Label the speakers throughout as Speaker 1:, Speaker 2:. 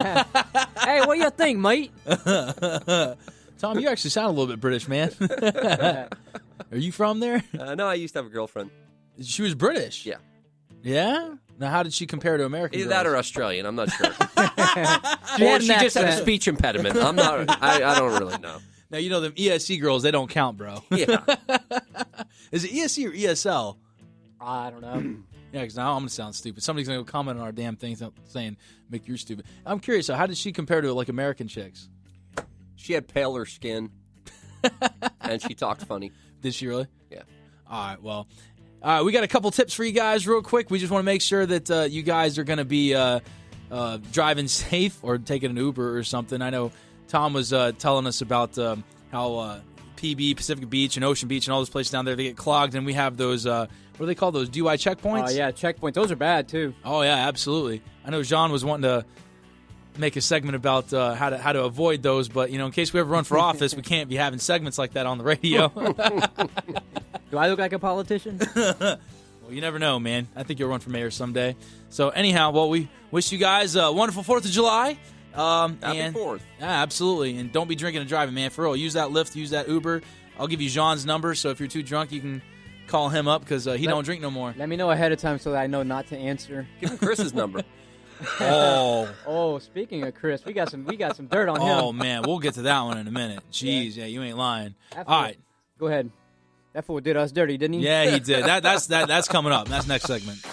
Speaker 1: Hey, what do you think, mate?
Speaker 2: Tom, you actually sound a little bit British, man. Are you from there?
Speaker 3: No, I used to have a girlfriend.
Speaker 2: She was British?
Speaker 3: Yeah.
Speaker 2: Yeah? Now, how did she compare to American
Speaker 3: Either
Speaker 2: girls?
Speaker 3: that or Australian. I'm not sure.
Speaker 1: She
Speaker 3: Or she just had a speech impediment. I'm not. I don't really know.
Speaker 2: Now, you know them ESC girls, they don't count, bro.
Speaker 3: Yeah.
Speaker 2: Is it ESC or ESL?
Speaker 1: I don't know.
Speaker 2: Yeah, because now I'm going to sound stupid. Somebody's going to comment on our damn thing saying, Mick, you're stupid. I'm curious, so how did she compare to, like, American chicks?
Speaker 3: She had paler skin, and she talked funny.
Speaker 2: Did she really?
Speaker 3: Yeah.
Speaker 2: All right, well. We got a couple tips for you guys real quick. We just want to make sure that you guys are going to be driving safe or taking an Uber or something. I know Tom was telling us about how PB, Pacific Beach, and Ocean Beach and all those places down there, they get clogged, and we have those, what do they call those, DUI checkpoints?
Speaker 1: Oh, yeah, checkpoints. Those are bad, too.
Speaker 2: Oh, yeah, absolutely. I know Jean was wanting to make a segment about how to avoid those, but, you know, in case we ever run for office, we can't be having segments like that on the radio.
Speaker 1: Do I look like a politician?
Speaker 2: Well, you never know, man. I think you'll run for mayor someday. So, anyhow, well, we wish you guys a wonderful 4th of July.
Speaker 3: Happy 4th.
Speaker 2: Yeah, absolutely. And don't be drinking and driving, man. For real. Use that Lyft, use that Uber. I'll give you Jean's number, so if you're too drunk, you can call him up because he don't drink no more.
Speaker 1: Let me know ahead of time so that I know not to answer.
Speaker 3: Give him Chris's number.
Speaker 2: Oh,
Speaker 1: Speaking of Chris, we got some dirt on him.
Speaker 2: oh man, we'll get to that one in a minute. Jeez, yeah, you ain't lying. All right,
Speaker 1: go ahead. That fool did us dirty, didn't he?
Speaker 2: Yeah, he did. That's coming up. That's next segment.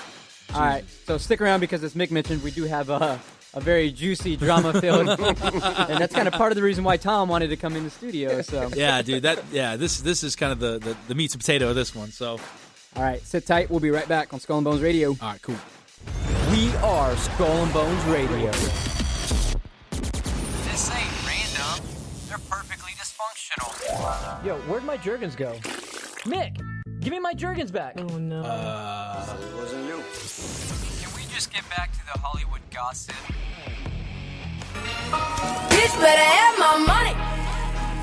Speaker 1: All right, so stick around because as Mick mentioned, we do have a very juicy, drama-filled, and that's kind of part of the reason why Tom wanted to come in the studio. So
Speaker 2: yeah, dude, this is kind of the meat and potato of this one. So,
Speaker 1: all right, sit tight. We'll be right back on Skull and Bones Radio.
Speaker 2: All right, cool.
Speaker 1: We are Skull and Bones Radio.
Speaker 4: This ain't random. They're perfectly dysfunctional.
Speaker 5: Yo, where'd my Jergens go? Mick, give me my Jergens back.
Speaker 1: Oh, no.
Speaker 3: It wasn't you.
Speaker 4: Can we just get back to the Hollywood gossip?
Speaker 6: Bitch better have my money.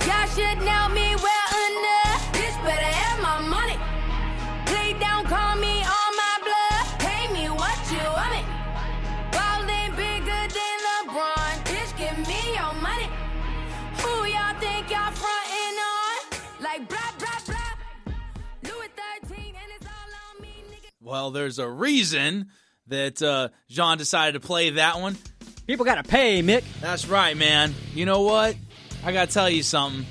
Speaker 6: Y'all should know me well enough. Bitch better have my money. Play down, call me on my blood. Pay me what you want it. Ballin' bigger than LeBron. Bitch, give me your money. Who y'all think y'all frontin' on? Like blah, blah, blah. Louis 13 and it's all on me, nigga.
Speaker 2: Well, there's a reason that Jean decided to play that one.
Speaker 1: People gotta pay, Mick.
Speaker 2: That's right, man. You know what? I gotta tell you something.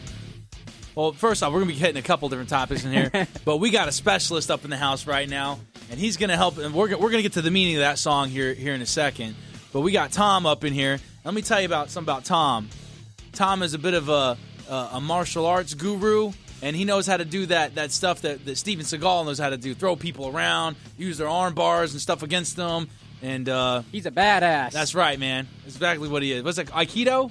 Speaker 2: Well, first off, we're gonna be hitting a couple different topics in here, but we got a specialist up in the house right now, and he's gonna help. And we're gonna get to the meaning of that song here in a second. But we got Tom up in here. Let me tell you something about Tom. Tom is a bit of a martial arts guru, and he knows how to do that stuff that Steven Seagal knows how to do: throw people around, use their arm bars and stuff against them. And
Speaker 1: he's a badass.
Speaker 2: That's right, man. That's exactly what he is. What's it, Aikido?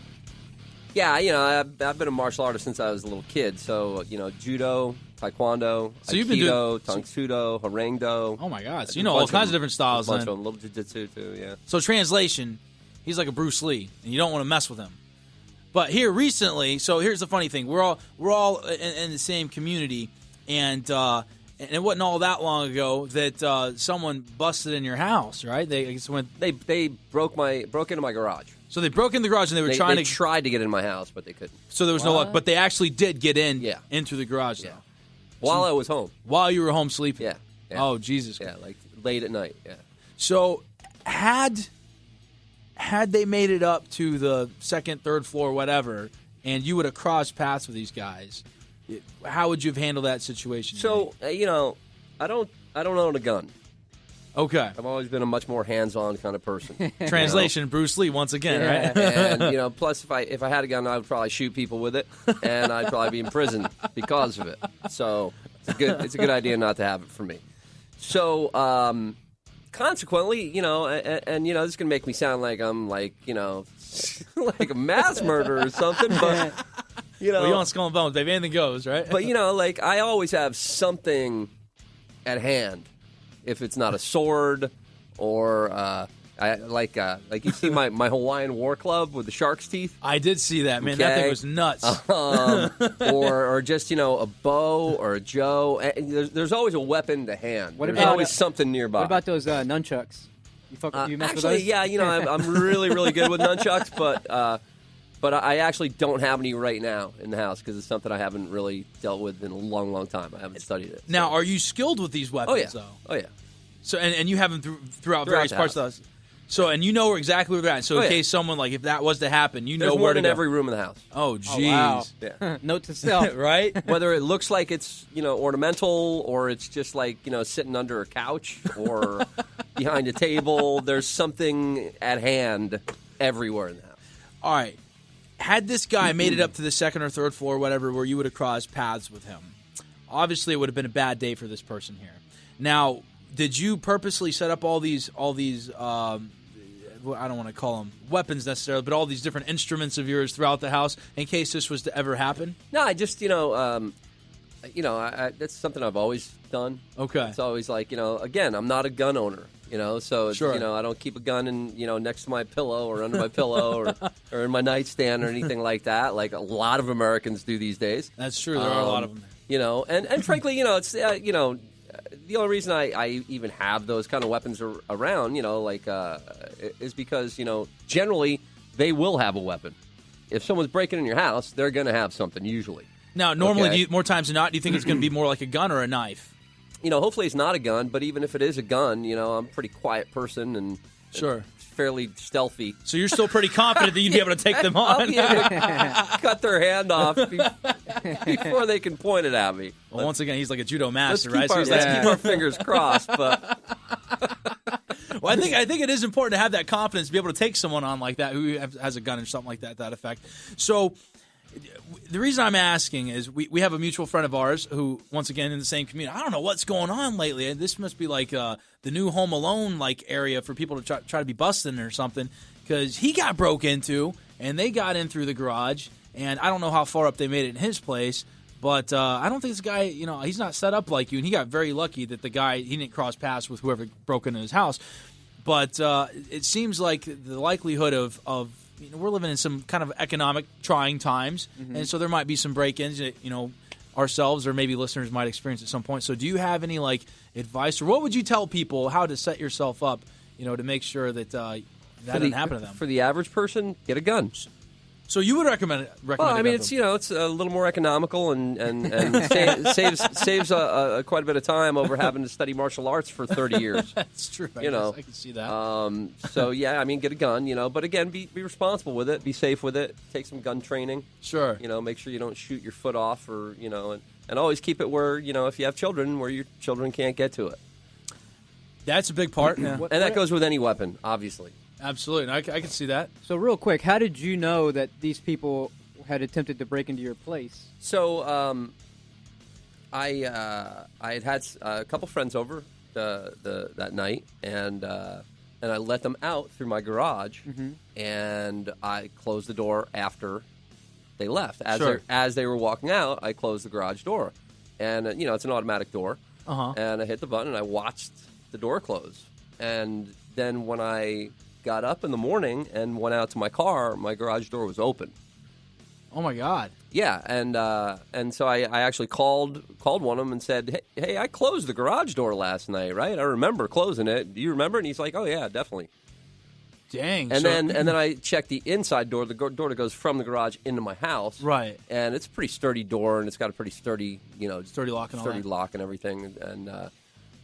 Speaker 3: Yeah, you know, I've been a martial artist since I was a little kid. So, you know, judo, taekwondo,
Speaker 2: so you've been
Speaker 3: aikido, tangsudo, harangdo.
Speaker 2: Oh, my God. So you know all kinds of different styles,
Speaker 3: a bunch
Speaker 2: then.
Speaker 3: of them, little jiu-jitsu, too, yeah.
Speaker 2: So translation, he's like a Bruce Lee, and you don't want to mess with him. But here recently, so here's the funny thing. We're all in the same community, and it wasn't all that long ago that someone busted in your house, right? They
Speaker 3: broke into my garage.
Speaker 2: So they broke in the garage and they
Speaker 3: tried to get in my house, but they couldn't.
Speaker 2: So there was no luck, but they actually did get in into the garage,
Speaker 3: yeah.
Speaker 2: though.
Speaker 3: While I was home.
Speaker 2: While you were home sleeping.
Speaker 3: Yeah.
Speaker 2: Oh, Jesus.
Speaker 3: Yeah, like late at night. Yeah.
Speaker 2: So had they made it up to the second, third floor, whatever, and you would have crossed paths with these guys, how would you have handled that situation?
Speaker 3: So, you know, I don't own a gun.
Speaker 2: Okay.
Speaker 3: I've always been a much more hands-on kind of person.
Speaker 2: Translation, Bruce Lee once again, right?
Speaker 3: And, you know, plus if I had a gun, I would probably shoot people with it, and I'd probably be in prison because of it. So it's a good idea not to have it for me. So, consequently, you know, and you know, this is going to make me sound like I'm like, you know, like a mass murderer or something, but, you know.
Speaker 2: Well, you're on Skull and Bones, baby. Anything goes, right?
Speaker 3: But, you know, like, I always have something at hand. If it's not a sword or, like you see my Hawaiian war club with the shark's teeth.
Speaker 2: I did see that, man.
Speaker 3: Okay.
Speaker 2: That thing was nuts.
Speaker 3: Or just, you know, a bow or a joe. There's always a weapon to hand. There's always something nearby.
Speaker 1: What about those nunchucks? You mess with
Speaker 3: Actually,
Speaker 1: those?
Speaker 3: yeah, I'm really, really good with nunchucks, but I actually don't have any right now in the house because it's something I haven't really dealt with in a long, long time. I haven't studied it.
Speaker 2: Now, are you skilled with these weapons, though?
Speaker 3: Oh, yeah.
Speaker 2: So, and you have them throughout various
Speaker 3: the
Speaker 2: parts of the house. So, and you know exactly where they're at. So, in case someone, like, if that was to happen, you
Speaker 3: There's
Speaker 2: know
Speaker 3: more
Speaker 2: where to
Speaker 3: than
Speaker 2: go.
Speaker 3: every room in the house.
Speaker 2: Oh, jeez.
Speaker 1: wow.
Speaker 3: Yeah.
Speaker 1: Note to self.
Speaker 2: Right?
Speaker 3: Whether it looks like it's, ornamental or it's just like, sitting under a couch or behind a table, there's something at hand everywhere in the house.
Speaker 2: All right. Had this guy made it up to the second or third floor, whatever, where you would have crossed paths with him, obviously it would have been a bad day for this person here. Now, did you purposely set up all these I don't want to call them weapons necessarily, but all these different instruments of yours throughout the house in case this was to ever happen?
Speaker 3: No, I just, that's something I've always done.
Speaker 2: Okay.
Speaker 3: It's always like, again, I'm not a gun owner, so, it's,
Speaker 2: Sure.
Speaker 3: I don't keep a gun next to my pillow or under my pillow or in my nightstand or anything like that, like a lot of Americans do these days.
Speaker 2: That's true. There are a lot of them.
Speaker 3: And frankly, it's, the only reason I even have those kind of weapons around, is because, generally they will have a weapon. If someone's breaking in your house, they're going to have something usually.
Speaker 2: Now, normally,
Speaker 3: Okay.
Speaker 2: more times than not, do you think it's going to be more like a gun or a knife?
Speaker 3: Hopefully it's not a gun, but even if it is a gun, I'm a pretty quiet person and
Speaker 2: Sure.
Speaker 3: fairly stealthy.
Speaker 2: So you're still pretty confident that you'd be able to take them
Speaker 3: I'll
Speaker 2: on?
Speaker 3: be able to cut their hand off before they can point it at me.
Speaker 2: Well, once again, he's like a judo
Speaker 3: Let's
Speaker 2: master,
Speaker 3: keep,
Speaker 2: right?
Speaker 3: our,
Speaker 2: So
Speaker 3: let's
Speaker 2: he's
Speaker 3: keep our fingers crossed, but
Speaker 2: Well, I think it is important to have that confidence to be able to take someone on like that who has a gun or something like that effect. So the reason I'm asking is we have a mutual friend of ours who, once again, in the same community. I don't know what's going on lately. This must be like the new Home Alone like area for people to try to be busting or something, because he got broke into and they got in through the garage, and I don't know how far up they made it in his place. But I don't think this guy, he's not set up like you, and he got very lucky that he didn't cross paths with whoever broke into his house. But it seems like the likelihood of we're living in some kind of economic trying times, and so there might be some break-ins that, ourselves or maybe listeners might experience at some point. So do you have any, advice, or what would you tell people how to set yourself up, to make sure that that doesn't happen to them?
Speaker 3: For the average person, get a gun.
Speaker 2: So you would recommend
Speaker 3: Well, I
Speaker 2: a
Speaker 3: mean,
Speaker 2: gun
Speaker 3: it's
Speaker 2: to them?
Speaker 3: it's a little more economical and saves quite a bit of time over having to study martial arts for 30 years.
Speaker 2: That's true. I can see that.
Speaker 3: So yeah, I mean, get a gun, but again, be responsible with it, be safe with it, take some gun training.
Speaker 2: Sure.
Speaker 3: Make sure you don't shoot your foot off, or and always keep it where if you have children, where your children can't get to it.
Speaker 2: That's a big part. Yeah.
Speaker 3: And that goes with any weapon, obviously.
Speaker 2: Absolutely. I can see that.
Speaker 1: So real quick, how did you know that these people had attempted to break into your place?
Speaker 3: So I had a couple friends over that night, and I let them out through my garage, and I closed the door after they left. As they were walking out, I closed the garage door, and it's an automatic door, and I hit the button and I watched the door close, and then when I got up in the morning and went out to my car, my garage door was open.
Speaker 2: Oh my God!
Speaker 3: Yeah, and so I actually called one of them and said, hey, I closed the garage door last night, right? I remember closing it. Do you remember? And he's like, oh yeah, definitely.
Speaker 2: Dang.
Speaker 3: And then I checked the inside door, the door that goes from the garage into my house.
Speaker 2: Right.
Speaker 3: And it's a pretty sturdy door, and it's got a pretty sturdy,
Speaker 2: sturdy lock and all that.
Speaker 3: lock and everything,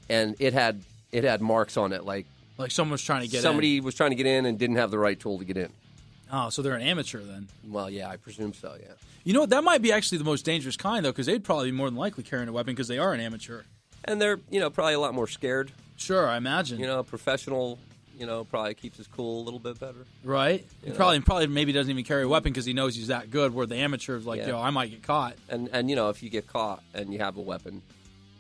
Speaker 3: and it had marks on it, like
Speaker 2: someone was trying to get in.
Speaker 3: somebody was trying to get in and didn't have the right tool to get in.
Speaker 2: Oh, so they're an amateur then.
Speaker 3: Well, yeah, I presume so. Yeah.
Speaker 2: You know what? That might be actually the most dangerous kind, though, because they'd probably be more than likely carrying a weapon because they are an amateur.
Speaker 3: And they're probably a lot more scared.
Speaker 2: Sure, I imagine.
Speaker 3: Professional. Probably keeps his cool a little bit better.
Speaker 2: Right? He probably maybe doesn't even carry a weapon because he knows he's that good, where the amateur is like,
Speaker 3: Yeah.
Speaker 2: I might get caught.
Speaker 3: And if you get caught and you have a weapon,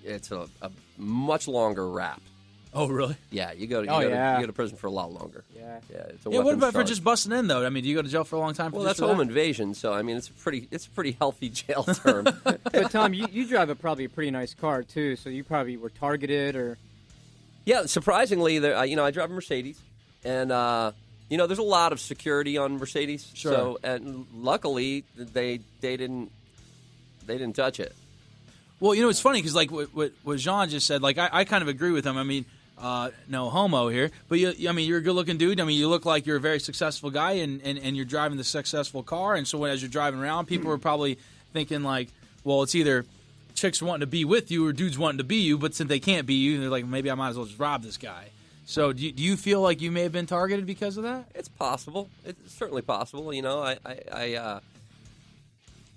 Speaker 3: it's a much longer rap.
Speaker 2: Oh, really?
Speaker 3: Yeah, you go to prison for a lot longer.
Speaker 1: Yeah.
Speaker 3: It's a
Speaker 2: Yeah, what
Speaker 3: weapons
Speaker 2: about for
Speaker 3: charge.
Speaker 2: just busting in, though? I mean, do you go to jail for a long time for
Speaker 3: Well,
Speaker 2: just
Speaker 3: that's
Speaker 2: for
Speaker 3: home
Speaker 2: that?
Speaker 3: invasion, so I mean, it's a pretty healthy jail term.
Speaker 1: But Tom, you drive probably a pretty nice car too, so you probably were targeted or.
Speaker 3: Yeah, surprisingly, I drive a Mercedes, and there's a lot of security on Mercedes.
Speaker 2: Sure.
Speaker 3: So, and luckily, they didn't touch it.
Speaker 2: Well, it's funny because like what Jean just said, like I kind of agree with him. I mean, no homo here, but I mean, you're a good-looking dude. I mean, you look like you're a very successful guy, and you're driving the successful car. And so as you're driving around, people are probably thinking like, well, it's either chicks wanting to be with you or dudes wanting to be you. But since they can't be you, they're like, maybe I might as well just rob this guy. So do you feel like you may have been targeted because of that?
Speaker 3: It's possible. It's certainly possible. You know, I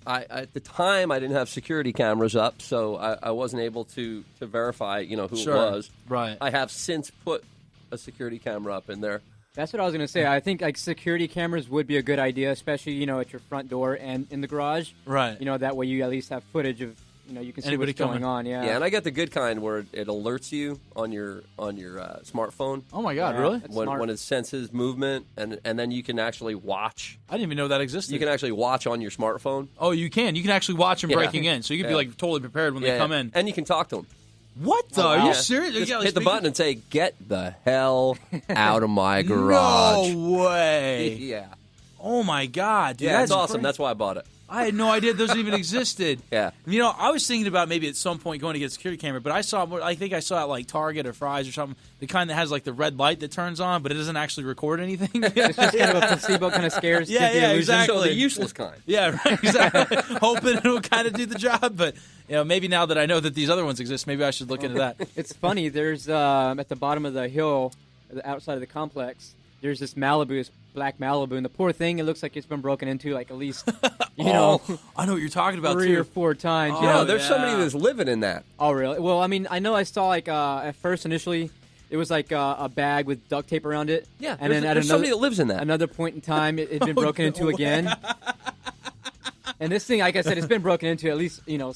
Speaker 3: at the time I didn't have security cameras up, so I wasn't able to verify, who it was.
Speaker 2: Right.
Speaker 3: I have since put a security camera up in there.
Speaker 1: That's what I was going to say. I think like security cameras would be a good idea, especially at your front door and in the garage.
Speaker 2: Right.
Speaker 1: That way you at least have footage of you can see
Speaker 2: Anybody
Speaker 1: what's going
Speaker 2: coming.
Speaker 1: on. Yeah.
Speaker 3: Yeah, and I got the good kind where it alerts you on your smartphone
Speaker 2: Oh my God,
Speaker 1: Yeah.
Speaker 2: really?
Speaker 1: That's smart.
Speaker 3: when it senses movement, and then you can actually watch.
Speaker 2: I didn't even know that existed.
Speaker 3: You can actually watch on your smartphone.
Speaker 2: Oh, you can. You can actually watch them
Speaker 3: Yeah.
Speaker 2: breaking in, so you can be
Speaker 3: Yeah.
Speaker 2: like totally prepared when they come in.
Speaker 3: and you can talk to them.
Speaker 2: What the? Are you serious?
Speaker 3: Just
Speaker 2: Yeah, like
Speaker 3: hit the
Speaker 2: speaking-
Speaker 3: button and say, "Get the hell out of my garage."
Speaker 2: No way.
Speaker 3: Yeah,
Speaker 2: Oh my God, dude,
Speaker 3: yeah,
Speaker 2: that's
Speaker 3: it's awesome.
Speaker 2: crazy.
Speaker 3: That's why I bought it.
Speaker 2: I had no idea those even existed.
Speaker 3: Yeah.
Speaker 2: I was thinking about maybe at some point going to get a security camera, but I think I saw it like Target or Fry's or something, the kind that has like the red light that turns on, but it doesn't actually record anything.
Speaker 1: It's just kind of a placebo, kind of scares.
Speaker 2: Yeah,
Speaker 1: gives you
Speaker 2: yeah,
Speaker 1: illusion.
Speaker 2: exactly.
Speaker 3: So the useless kind.
Speaker 2: Yeah, right, exactly. Hoping it'll kind of do the job, but maybe now that I know that these other ones exist, maybe I should look into that.
Speaker 1: It's funny. There's at the bottom of the hill, outside of the complex, there's this Malibu, this black Malibu, and the poor thing, it looks like it's been broken into like at least,
Speaker 2: I know what you're talking about
Speaker 1: 3
Speaker 2: too.
Speaker 1: or 4 times.
Speaker 2: Oh,
Speaker 1: you know?
Speaker 3: There's somebody that's living in that.
Speaker 1: Oh, really? Well, I mean, I know I saw like at first initially, it was like a bag with duct tape around it.
Speaker 3: Yeah,
Speaker 1: and then at
Speaker 3: there's somebody that lives in that.
Speaker 1: another point in time, it had been broken into again. And this thing, like I said, it's been broken into at least 2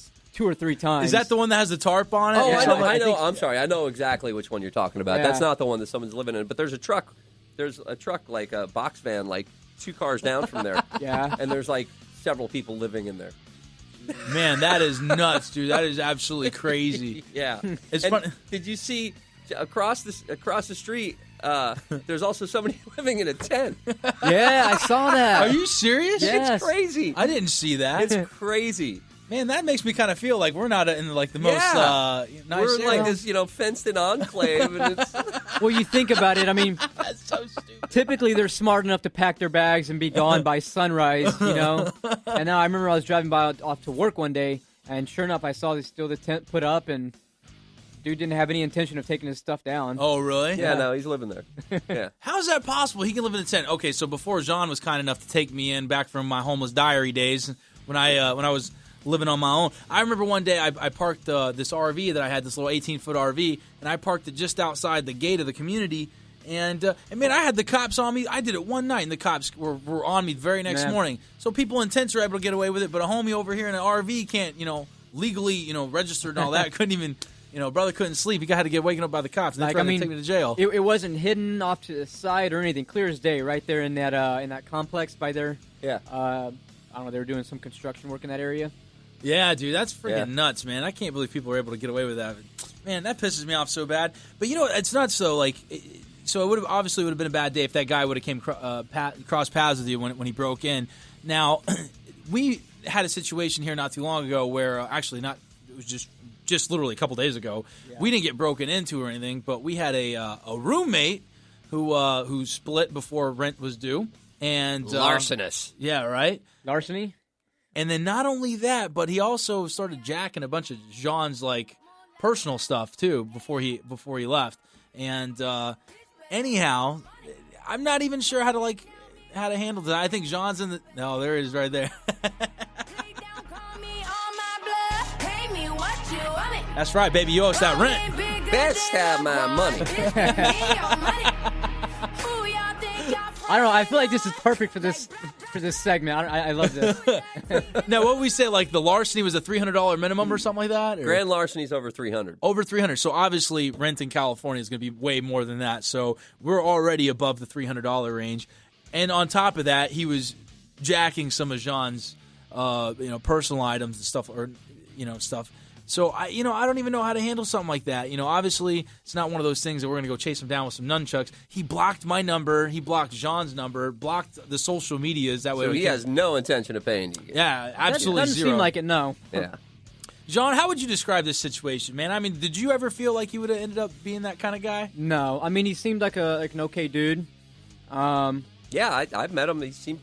Speaker 1: or 3 times.
Speaker 2: Is that the one that has the tarp on it?
Speaker 3: Oh,
Speaker 2: or
Speaker 3: I know.
Speaker 2: something?
Speaker 3: I know.
Speaker 1: think-
Speaker 3: I'm sorry. I know exactly which one you're talking about.
Speaker 1: Yeah.
Speaker 3: That's not the one that someone's living in. But there's a truck. There's a truck like a box van, like 2 cars down from there.
Speaker 1: Yeah.
Speaker 3: And there's like several people living in there.
Speaker 2: Man, that is nuts, dude. That is absolutely crazy.
Speaker 3: Yeah.
Speaker 2: It's
Speaker 3: And
Speaker 2: funny.
Speaker 3: Did you see across the street? There's also somebody living in a tent.
Speaker 1: Yeah, I saw that.
Speaker 2: Are you serious?
Speaker 1: Yeah.
Speaker 3: It's crazy.
Speaker 2: I didn't see that.
Speaker 3: It's crazy.
Speaker 2: Man, that makes me kind of feel like we're not in like the most
Speaker 3: Yeah.
Speaker 2: nice
Speaker 3: We're in like
Speaker 2: area.
Speaker 3: this, fenced-in enclave, and it's
Speaker 1: Well, you think about it. I mean,
Speaker 2: That's so stupid.
Speaker 1: typically they're smart enough to pack their bags and be gone by sunrise, And now I remember I was driving off to work one day, and sure enough, I saw the tent put up, and dude didn't have any intention of taking his stuff down.
Speaker 2: Oh, really?
Speaker 3: yeah. No, he's living there. Yeah.
Speaker 2: How is that possible? He can live in a tent. Okay, so before Jean was kind enough to take me in back from my homeless diary days, when I was living on my own, I remember one day I parked this RV that I had, this little 18-foot RV, and I parked it just outside the gate of the community. And man, I had the cops on me. I did it one night, and the cops were on me the very next
Speaker 1: Man.
Speaker 2: morning. So people in tents are able to get away with it, but a homie over here in an RV can't, legally, registered and all that. Couldn't even, brother couldn't sleep. He had to get waken up by the cops. And they tried to take me to jail.
Speaker 1: It wasn't hidden off to the side or anything. Clear as day, right there in that complex by there.
Speaker 3: Yeah.
Speaker 1: I don't know. They were doing some construction work in that area.
Speaker 2: Yeah, dude, that's freaking
Speaker 3: Yeah.
Speaker 2: nuts, man. I can't believe people are able to get away with that. Man, that pisses me off so bad. But it's nuts though. Like, so it would have been a bad day if that guy would have came cross paths with you when he broke in. Now, we had a situation here not too long ago where actually not. It was just literally a couple days ago. Yeah. We didn't get broken into or anything, but we had a roommate who split before rent was due and
Speaker 3: Larcenous.
Speaker 2: Yeah, right.
Speaker 1: Larceny.
Speaker 2: And then not only that, but he also started jacking a bunch of Jean's like personal stuff too before he left. And anyhow, I'm not even sure how to handle that. I think Jean's in the there it is right there. That's right, baby. You owe us that rent.
Speaker 3: Best have my money.
Speaker 1: I don't know. I feel like this is perfect for this segment. I love this.
Speaker 2: Now, what we say, like the larceny was a $300 minimum or something like that? Or?
Speaker 3: Grand larceny's over 300.
Speaker 2: Over 300. So obviously, rent in California is going to be way more than that. So we're already above the $300 range. And on top of that, he was jacking some of Jean's, personal items and stuff, or stuff. So I don't even know how to handle something like that. Obviously, it's not one of those things that we're going to go chase him down with some nunchucks. He blocked my number. He blocked Jean's number. Blocked the social medias. That way,
Speaker 3: So he has no intention of paying you.
Speaker 2: Yeah, absolutely
Speaker 1: Doesn't
Speaker 2: zero.
Speaker 1: seem like it. No.
Speaker 3: Yeah.
Speaker 2: John, how would you describe this situation, man? I mean, did you ever feel like you would have ended up being that kind of guy?
Speaker 1: No, I mean he seemed like an okay dude.
Speaker 3: Yeah, I've met him. He seemed